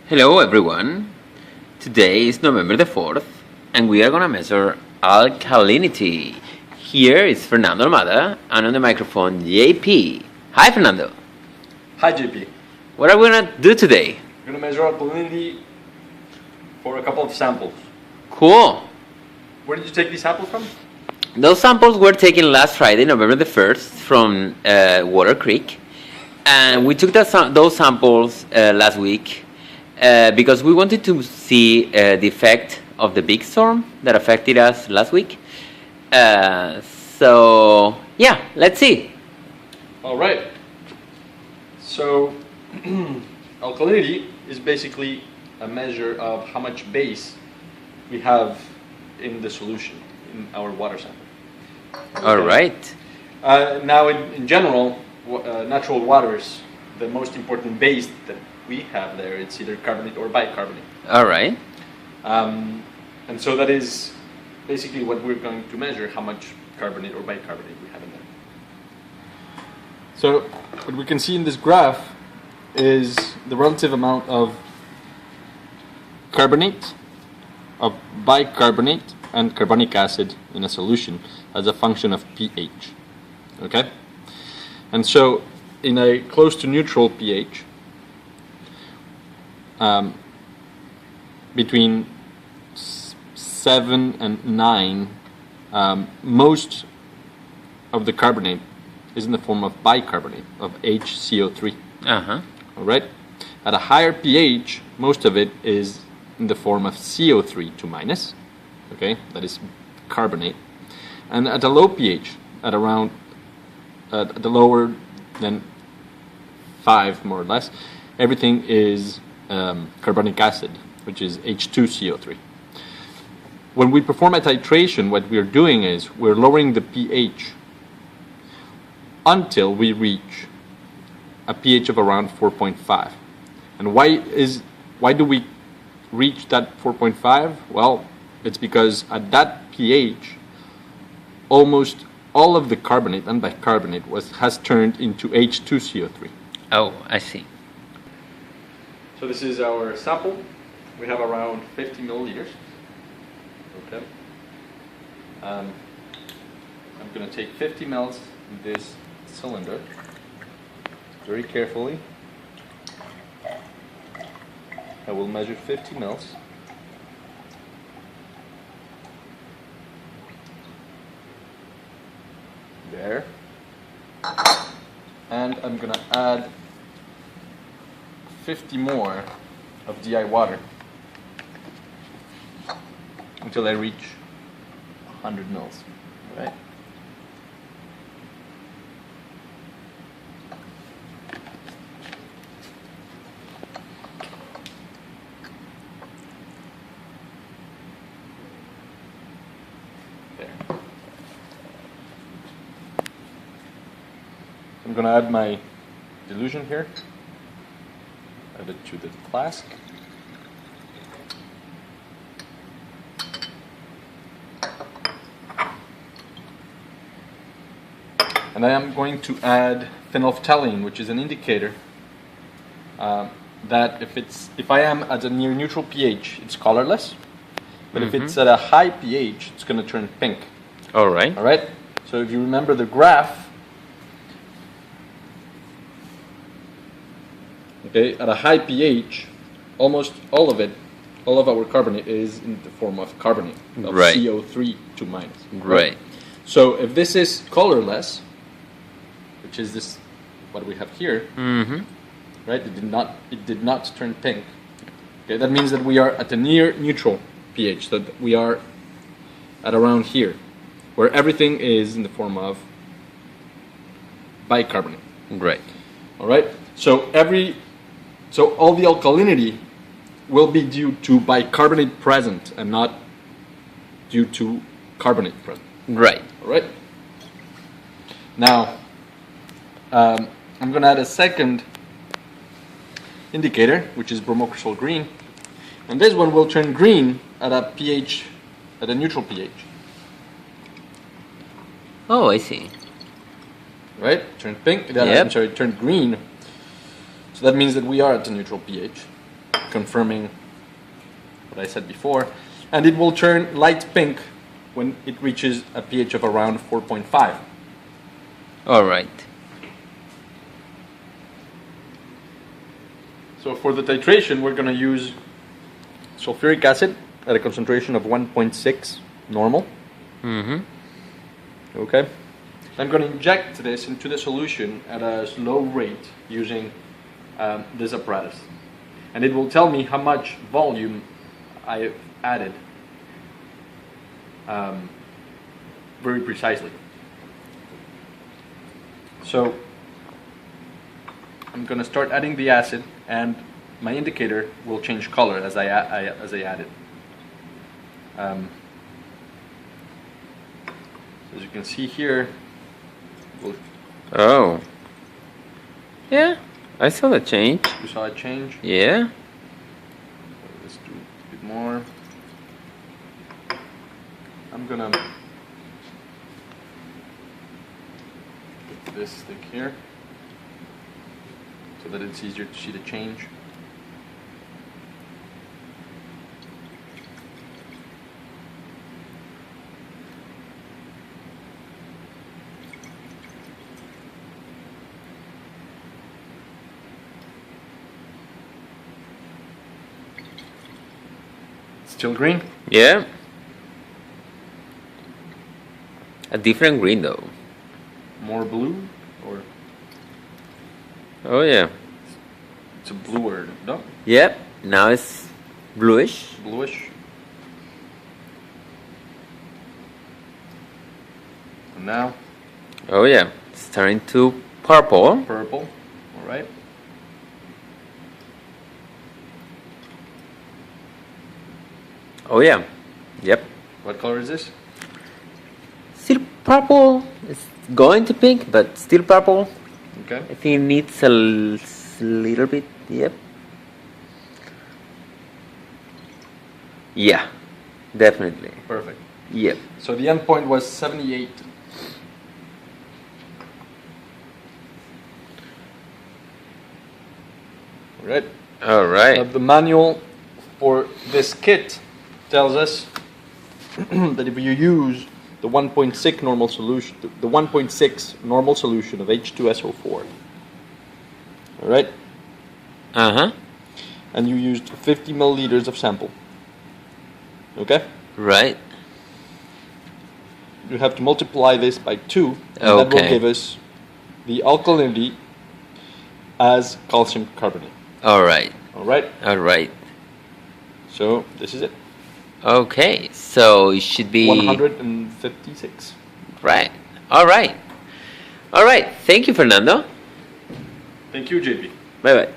Hello everyone, today is November the 4th and we are going to measure alkalinity. Here is Fernando Armada and on the microphone JP. Hi Fernando. Hi JP. What are we going to do today? We're going to measure alkalinity for a couple of samples. Cool. Where did you take these samples from? Those samples were taken last Friday, November the 1st from Water Creek, and we took those samples last week because we wanted to see the effect of the big storm that affected us last week. So yeah, let's see. All right. So alkalinity is basically a measure of how much base we have in the solution in our water sample. Okay. All right. Now in general, natural waters, the most important base that we have there, it's either carbonate or bicarbonate. All right. And so that is basically what we're going to measure, how much carbonate or bicarbonate we have in there. So what we can see in this graph is the relative amount of carbonate, of bicarbonate, and carbonic acid in a solution as a function of pH. Okay? And so in a close to neutral pH, between 7 and 9, most of the carbonate is in the form of bicarbonate, of HCO3. Uh-huh. All right? At a higher pH, most of it is in the form of CO3 2 minus, okay, that is carbonate. And at a low pH, at around, at the lower than 5 more or less, everything is carbonic acid, which is H2CO3. When we perform a titration, what we're doing is we're lowering the pH until we reach a pH of around 4.5. And why do we reach that 4.5? Well, it's because at that pH, almost all of the carbonate and bicarbonate has turned into H2CO3. Oh, I see. So this is our sample. We have around 50 milliliters. Okay. I'm going to take 50 mL in this cylinder very carefully. I will measure 50 mL. There. And I'm going to add 50 more of DI water until I reach 100 mL. Right? There. I'm going to add my dilution here. Add it to the flask. And I am going to add phenolphthalein, which is an indicator that if I am at a near neutral pH, it's colorless. But if it's at a high pH, it's going to turn pink. All right. All right. So if you remember the graph, okay, at a high pH, almost all of our carbonate is in the form of carbonate, of right. CO3 2 minus. Right. So if this is colorless, which is this, what we have here, right? It did not turn pink. Okay, that means that we are at a near neutral pH, that we are at around here, where everything is in the form of bicarbonate. Right. All right. So all the alkalinity will be due to bicarbonate present and not due to carbonate present. Right. All right. Now, I'm going to add a second indicator, which is bromocrystal green, and this one will turn green at a pH, at a neutral pH. Oh, I see. Right? Turned pink. Yep. I'm sorry, turned green. So that means that we are at a neutral pH. confirming what I said before. And it will turn light pink when it reaches a pH of around 4.5. All right. So for the titration, we're going to use sulfuric acid at a concentration of 1.6 normal. Mm-hmm. Okay. I'm going to inject this into the solution at a slow rate using this apparatus. And it will tell me how much volume I have added very precisely. So I'm going to start adding the acid, and my indicator will change color as I add it. As you can see here, Oh. Yeah, I saw the change. you saw it change. Yeah. Let's do a bit more. I'm gonna put this stick here so that it's easier to see the change. Still green? Yeah. A different green though. More blue? Or Oh yeah. it's a bluer, no? Yep. Now it's bluish. Bluish. And now Oh yeah. It's turning to purple. purple. Alright. Oh yeah. Yep. What color is this? Still purple. It's going to pink, but still purple. Okay. I think it needs a little bit. Yep. Yeah. Definitely. Perfect. Yep. So the end point was 78. Alright. All right. The manual for this kit tells us that if you use the 1.6 normal solution, the 1.6 normal solution of H2SO4, all right, Uh-huh. and you used 50 milliliters of sample, okay, Right. you have to multiply this by 2, and that will Okay. give us the alkalinity as calcium carbonate. All right. All right, All right. so this is it. Okay. So it should be 156. Right. All right. All right. Thank you, Fernando. Thank you, JP. Bye bye.